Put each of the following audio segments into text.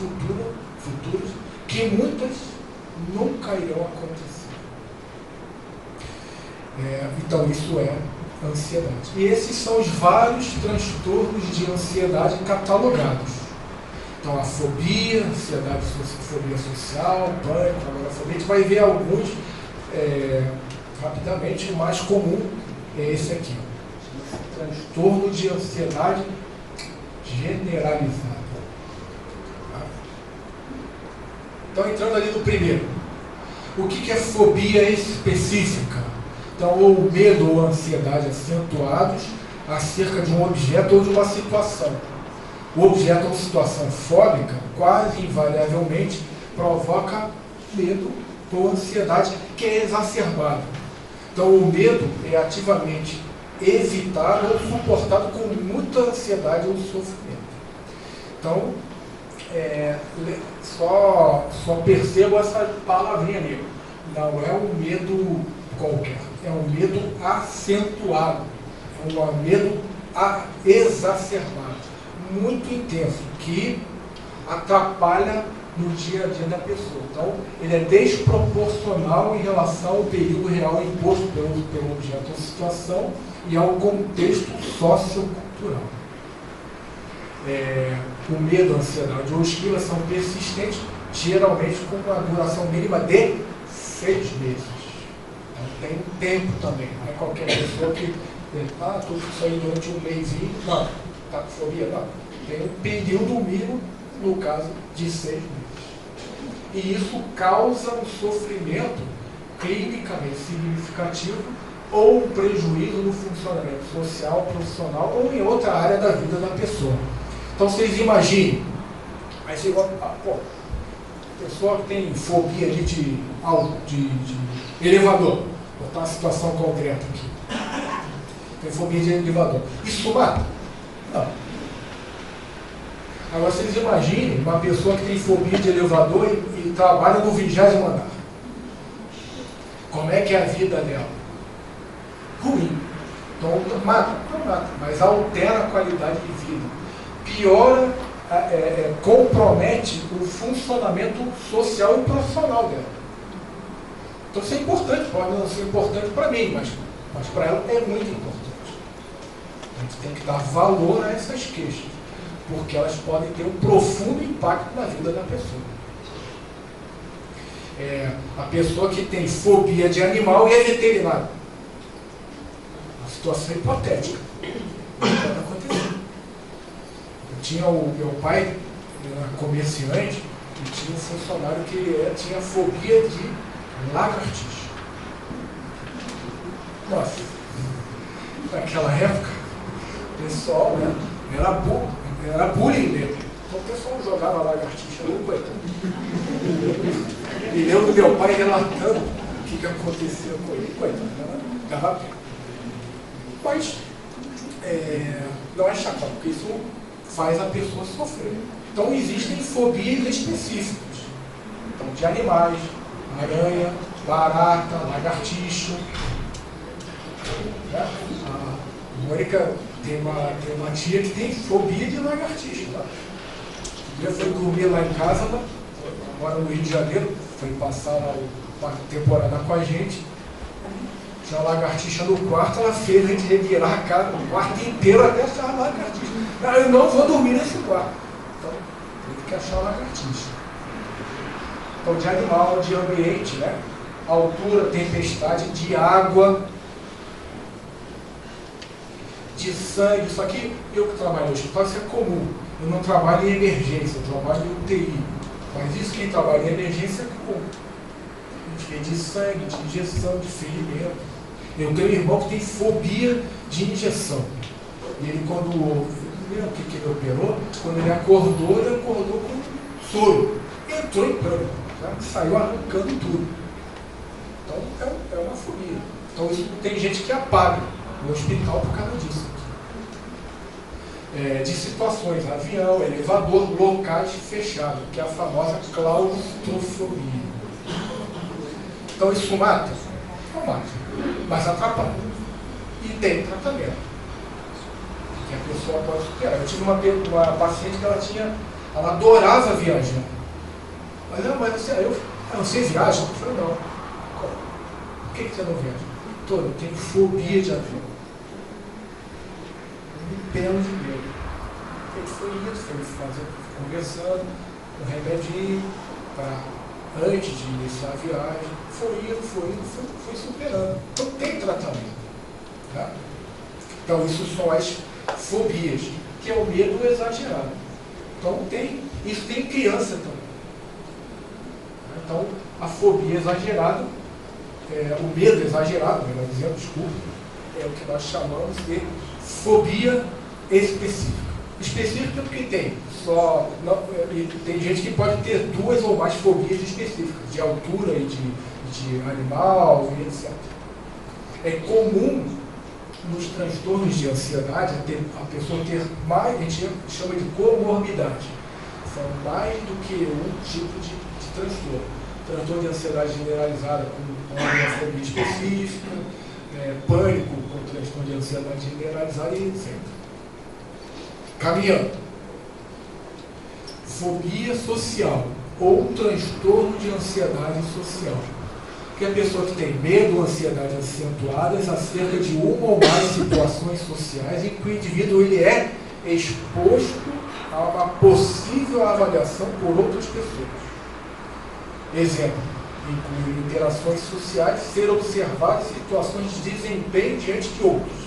futuros que muitas nunca irão acontecer. Então isso é ansiedade. E esses são os vários transtornos de ansiedade catalogados. Então a fobia, ansiedade, fobia social, pânico, agorafobia, a gente vai ver alguns rapidamente. O mais comum é esse aqui, transtorno de ansiedade generalizada. Então, entrando ali no primeiro, o que é fobia específica? Então, ou medo ou ansiedade acentuados acerca de um objeto ou de uma situação. O objeto ou situação fóbica quase invariavelmente provoca medo ou ansiedade que é exacerbada. Então, o medo é ativamente evitado ou suportado com muita ansiedade ou sofrimento. Então, só percebo essa palavrinha ali. Não é um medo qualquer, é um medo acentuado, é um medo exacerbado, muito intenso, que atrapalha no dia a dia da pessoa. Então, ele é desproporcional em relação ao perigo real imposto pelo objeto ou situação e ao contexto sociocultural. O medo, a ansiedade ou esquiva são persistentes, geralmente com uma duração mínima de 6 meses. Então, tem um tempo também. Não é qualquer pessoa que estou isso aí durante um mêsinho. Não, está com fobia? Não. Tem um período mínimo, no caso, de 6 meses. E isso causa um sofrimento clinicamente significativo ou um prejuízo no funcionamento social, profissional ou em outra área da vida da pessoa. Então, vocês imaginem, aí você vai, pessoa que tem fobia ali de elevador, vou botar uma situação concreta aqui, tem fobia de elevador, isso mata? Não. Agora, vocês imaginem uma pessoa que tem fobia de elevador e trabalha no 20º andar. Como é que é a vida dela? Ruim. Então, mata, mas altera a qualidade de vida. Piora, compromete o funcionamento social e profissional dela. Então isso é importante, pode não ser importante para mim, mas para ela é muito importante. A gente tem que dar valor a essas queixas, porque elas podem ter um profundo impacto na vida da pessoa. A pessoa que tem fobia de animal e é veterinário. Uma situação hipotética. Não pode acontecer. Tinha o meu pai, era comerciante, e tinha um funcionário que tinha fobia de lagartixa. Nossa, naquela época, o pessoal, era bullying dele. Então o pessoal jogava lagartixa no coitado. E lembro do meu pai relatando o que acontecia com ele, coitado, dava pena. Mas não é chato, porque isso faz a pessoa sofrer. Então existem fobias específicas. Então, de animais, aranha, barata, lagartixa. A Mônica tem uma tia que tem fobia de lagartixa. Tá? Um dia foi dormir lá em casa, ela mora no Rio de Janeiro, foi passar lá uma temporada com a gente. Tinha uma lagartixa no quarto, ela fez a gente revirar a cara no quarto inteiro até achar a lagartixa. Eu não vou dormir nesse quarto. Então, tem que achar a lagartixa. Então, de animal, de ambiente, né? Altura, tempestade, de água, de sangue. Isso aqui, eu que trabalho no hospital, isso é comum. Eu não trabalho em emergência, eu trabalho em UTI. Mas isso, quem trabalha em emergência é comum. A gente vê de sangue, de injeção, de ferimento. Eu tenho um irmão que tem fobia de injeção. E ele, quando o que ele operou, quando ele acordou com soro. Entrou em pânico, né? Saiu arrancando tudo. Então, é uma fobia. Então, isso, tem gente que apaga no hospital por causa disso. De situações, avião, elevador, locais fechados, que é a famosa claustrofobia. Então, isso mata? Não mata, mas atrapalha. E tem tratamento que a pessoa pode superar. Eu tive uma paciente que ela tinha Ela adorava viajar. Mas não, mas você viaja? Eu falei, não. Por que você não viaja? Eu tenho fobia de avião. Um pelo de medo. Ele foi conversando, um remedinho para antes de iniciar a viagem. Foi superando. Então tem tratamento. Tá? Então isso são as fobias, que é o medo exagerado. Então isso tem criança também. Então a fobia exagerada, o medo exagerado, melhor dizendo, desculpa, é o que nós chamamos de fobia específica. Específica porque tem gente que pode ter 2 ou mais fobias específicas, de altura e de animal e etc. É comum nos transtornos de ansiedade a pessoa ter mais, a gente chama de comorbidade. São mais do que um tipo de transtorno. Transtorno de ansiedade generalizada com uma fobia específica, pânico com transtorno de ansiedade generalizada e etc. Caminhando. Fobia social ou transtorno de ansiedade social. Que a pessoa que tem medo ou ansiedade acentuadas acerca de uma ou mais situações sociais em que o indivíduo ele é exposto a uma possível avaliação por outras pessoas. Exemplo, inclui interações sociais, ser observado em situações de desempenho diante de outros.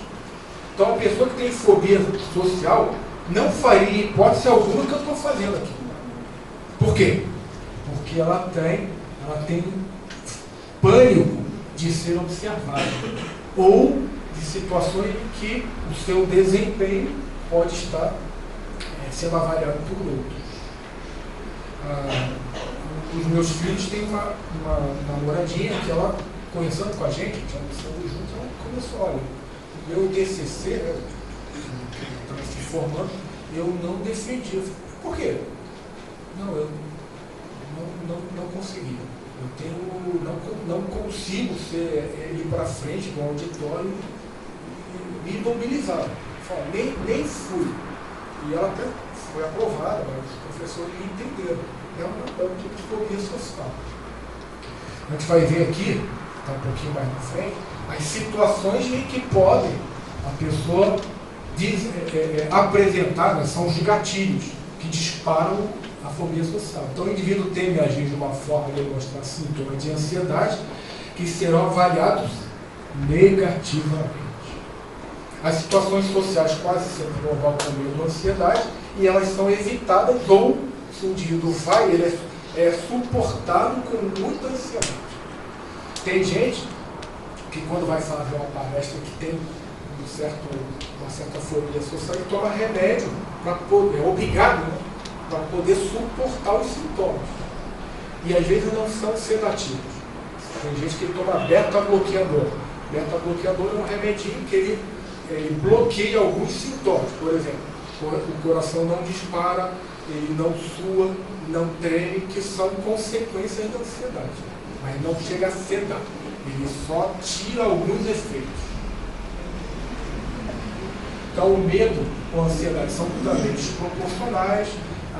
Então, a pessoa que tem fobia social não faria hipótese alguma que eu estou fazendo aqui. Por quê? Porque ela tem pânico de ser observado ou de situações em que o seu desempenho pode estar sendo avaliado por outros. Os meus filhos têm uma namoradinha que ela, conversando com a gente almoçando juntos, ela começou, olha, o meu TCC, estava se formando, eu não defendi. Eu falei, por quê? Não, eu não consegui. Não consigo ir para frente do auditório e me mobilizar. Nem fui. E ela até foi aprovada, mas os professores entenderam. É um tipo de fobia social. A gente vai ver aqui, está um pouquinho mais na frente, as situações em que podem a pessoa apresentar, né, são os gatilhos que disparam a fobia social. Então o indivíduo teme agir de uma forma de demonstrar sintomas de ansiedade que serão avaliados negativamente. As situações sociais quase sempre provocam medo ou ansiedade e elas são evitadas ou, se o indivíduo vai, ele é suportado com muita ansiedade. Tem gente que quando vai fazer uma palestra que tem uma certa fobia social e toma remédio para poder, é obrigado, né? Para poder suportar os sintomas. E às vezes não são sedativos. Tem gente que toma beta-bloqueador. Beta-bloqueador é um remedinho que ele bloqueia alguns sintomas. Por exemplo, o coração não dispara, ele não sua, não treme, que são consequências da ansiedade. Mas não chega a sedar. Ele só tira alguns efeitos. Então o medo ou a ansiedade são também desproporcionais.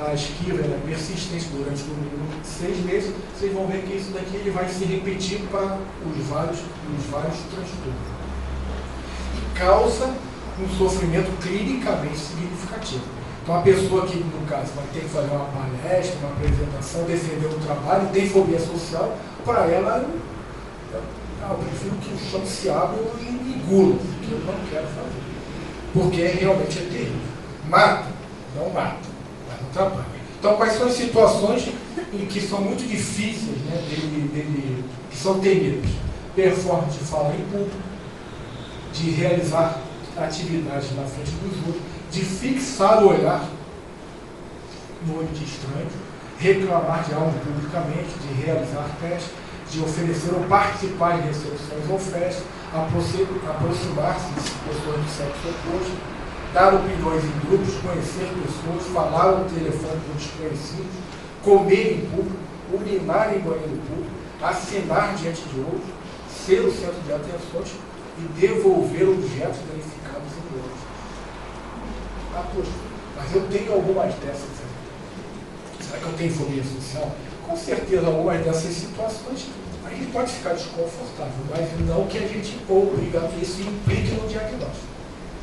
A esquiva é persistente durante no mínimo 6 meses, vocês vão ver que isso daqui ele vai se repetir para os vários transtornos. E causa um sofrimento clinicamente significativo. Então a pessoa que, no caso, vai ter que fazer uma palestra, uma apresentação, defender um trabalho, tem fobia social, para ela, eu prefiro que o chão se abra e engula, que eu não quero fazer. Porque realmente é terrível. Mata, não mata. Então, quais são as situações em que são muito difíceis, né, que são temidas? Performance de falar em público, de realizar atividades na frente dos outros, de fixar o olhar no olho de estranho, reclamar de algo publicamente, de realizar testes, de oferecer ou participar de recepções ou festas, aproximar-se de pessoas do sexo oposto, dar opiniões em grupos, conhecer pessoas, falar ao telefone com desconhecidos, comer em público, urinar em banheiro público, assinar diante de outros, ser o centro de atenções e devolver objetos danificados em outros. Mas eu tenho algumas dessas. Será que eu tenho fobia social? Com certeza, algumas dessas situações a gente pode ficar desconfortável, mas não que a gente obriga, isso implique no diagnóstico.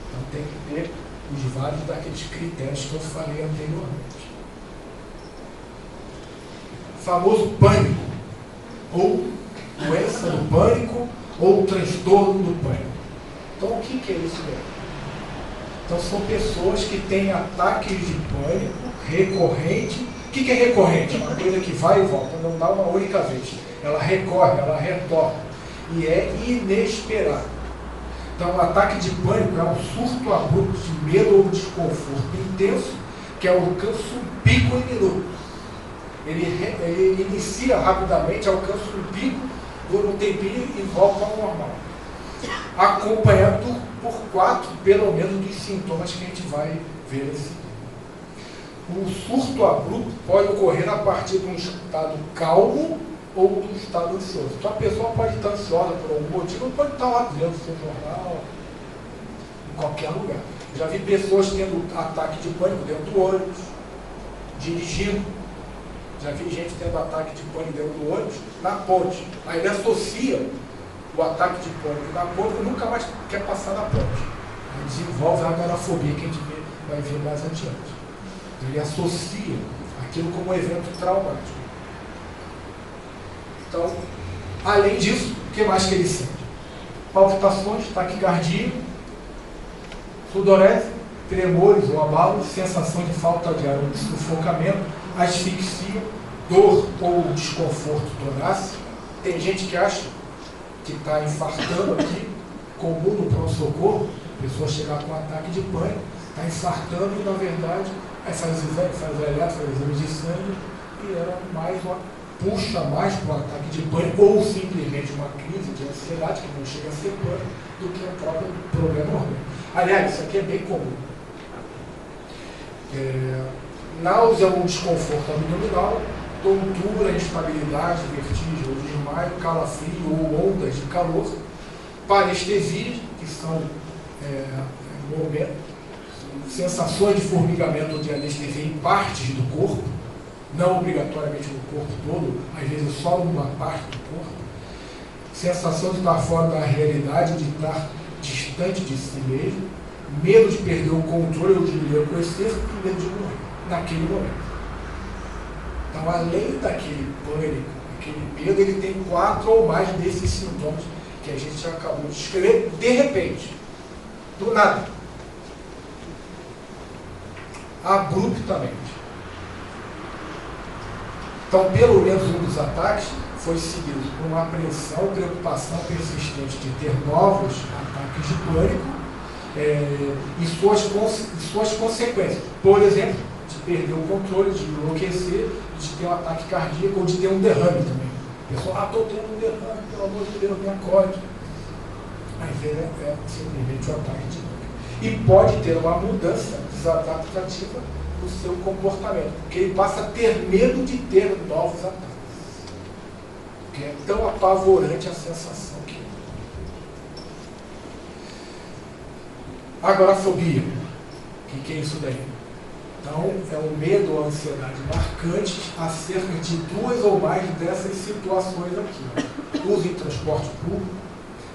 Então tem que ter os vários daqueles critérios que eu falei anteriormente. Famoso pânico, ou doença do pânico, ou transtorno do pânico. Então o que é isso mesmo? Então são pessoas que têm ataques de pânico recorrente. O que é recorrente? É uma coisa que vai e volta, não dá uma única vez. Ela recorre, ela retorna. E é inesperado. Então, o ataque de pânico é um surto abrupto de medo ou desconforto intenso que alcança um pico em minutos. Ele inicia rapidamente, alcança um pico, dura um tempinho e volta ao normal. Acompanhado por 4, pelo menos, dos sintomas que a gente vai ver nesse vídeo. Um surto abrupto pode ocorrer a partir de um estado calmo ou do estado ansioso. Então a pessoa pode estar ansiosa por algum motivo, pode estar lá lendo o seu jornal, em qualquer lugar. Já vi pessoas tendo ataque de pânico dentro do ônibus, dirigindo. Já vi gente tendo ataque de pânico dentro do ônibus na ponte. Aí ele associa o ataque de pânico na ponte e nunca mais quer passar na ponte. Aí desenvolve a agorafobia que a gente vai ver mais adiante. Ele associa aquilo como um evento traumático. Então, além disso, o que mais que ele sente? Palpitações, taquicardia, sudorese, tremores ou abalos, sensação de falta de ar ou de sufocamento, asfixia, dor ou desconforto torácico. Tem gente que acha que está infartando aqui, comum no pronto-socorro, a pessoa chegar com um ataque de pânico, está infartando e, na verdade, aí faz exames de sangue e ela puxa mais para o ataque de pânico ou simplesmente uma crise de ansiedade, que não chega a ser pânico, do que o próprio problema orgânico. Aliás, isso aqui é bem comum. Náusea ou desconforto abdominal, tontura, instabilidade, vertigem ou desmaio, calafrio ou ondas de calor, parestesias, que são sensações de formigamento ou de anestesia em partes do corpo, não obrigatoriamente no corpo todo, às vezes só numa parte do corpo, sensação de estar fora da realidade, de estar distante de si mesmo, medo de perder o controle ou de enlouquecer e medo de morrer naquele momento. Então, além daquele pânico, aquele medo, ele tem 4 ou mais desses sintomas que a gente acabou de escrever de repente, do nada, abruptamente. Então, pelo menos um dos ataques foi seguido por uma apreensão, preocupação persistente de ter novos ataques de pânico e suas consequências. Por exemplo, de perder o controle, de enlouquecer, de ter um ataque cardíaco ou de ter um derrame também. A pessoa, estou tendo um derrame, pelo amor de Deus, me acorde. Às vezes é simplesmente um ataque de pânico. E pode ter uma mudança desadaptativa no seu comportamento, porque ele passa a ter medo de ter novos ataques. Porque é tão apavorante a sensação que é. Agorafobia. O que é isso daí? Então, é um medo ou ansiedade marcante acerca de 2 ou mais dessas situações aqui. Uso em transporte público,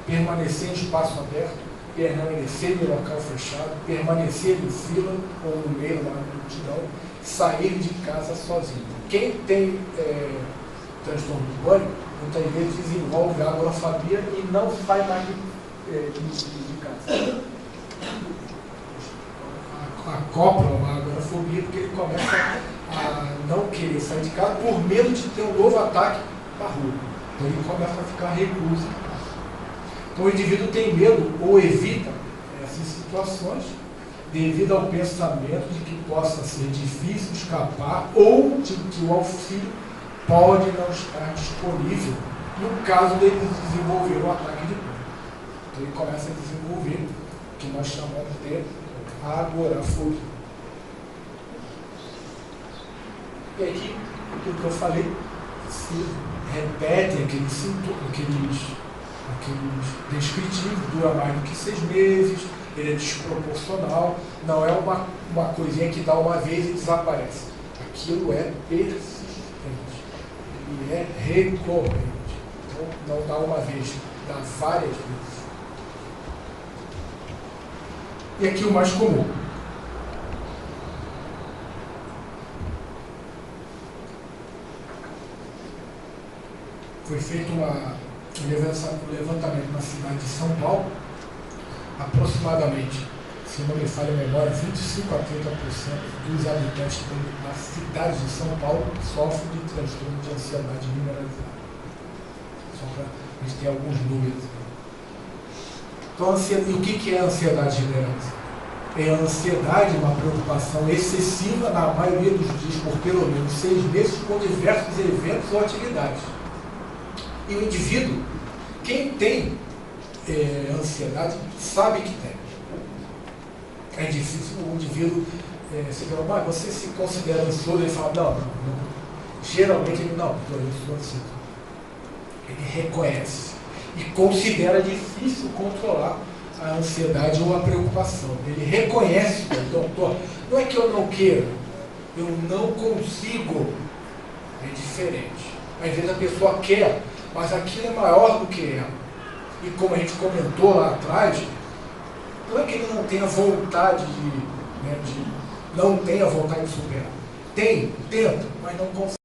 permanecer em espaço aberto, permanecer em local fechado, permanecer em fila ou no meio da multidão, sair de casa sozinho. Quem tem transtorno do pânico, muitas vezes desenvolve agorafobia e não sai mais de casa. Acopla uma agorafobia porque ele começa a não querer sair de casa por medo de ter um novo ataque na rua. Então ele começa a ficar recluso. Então o indivíduo tem medo ou evita essas situações devido ao pensamento de que possa ser difícil escapar ou de que o auxílio pode não estar disponível no caso dele desenvolver um ataque de pânico. Então ele começa a desenvolver o que nós chamamos de agorafobia. E aqui, aquilo que eu falei, se repetem aqueles descritivos, dura mais do que 6 meses, ele é desproporcional, não é uma coisinha que dá uma vez e desaparece. aquilo é persistente, ele é recorrente. Então, não dá uma vez, dá várias vezes. E aqui o mais comum. Foi feito um levantamento na cidade de São Paulo, aproximadamente, se não me falha a memória, 25 a 30% dos habitantes da cidade de São Paulo sofrem de transtorno de ansiedade generalizada. Só para a gente ter alguns números. Então, e o que é a ansiedade generalizada? É a ansiedade, uma preocupação excessiva, na maioria dos dias, por pelo menos 6 meses, com diversos eventos ou atividades. E o indivíduo, quem tem ansiedade, sabe que tem. É difícil o indivíduo se perguntar, mas você se considera ansioso? Ele fala, não. Geralmente ele não, eu sou ansioso. Ele reconhece e considera difícil controlar a ansiedade ou a preocupação. Ele reconhece, doutor, não é que eu não queira, eu não consigo. É diferente. Às vezes a pessoa quer, mas aquilo é maior do que ela. E como a gente comentou lá atrás, não é que ele não tenha vontade não tenha vontade de superar. Tem, tenta, mas não consegue.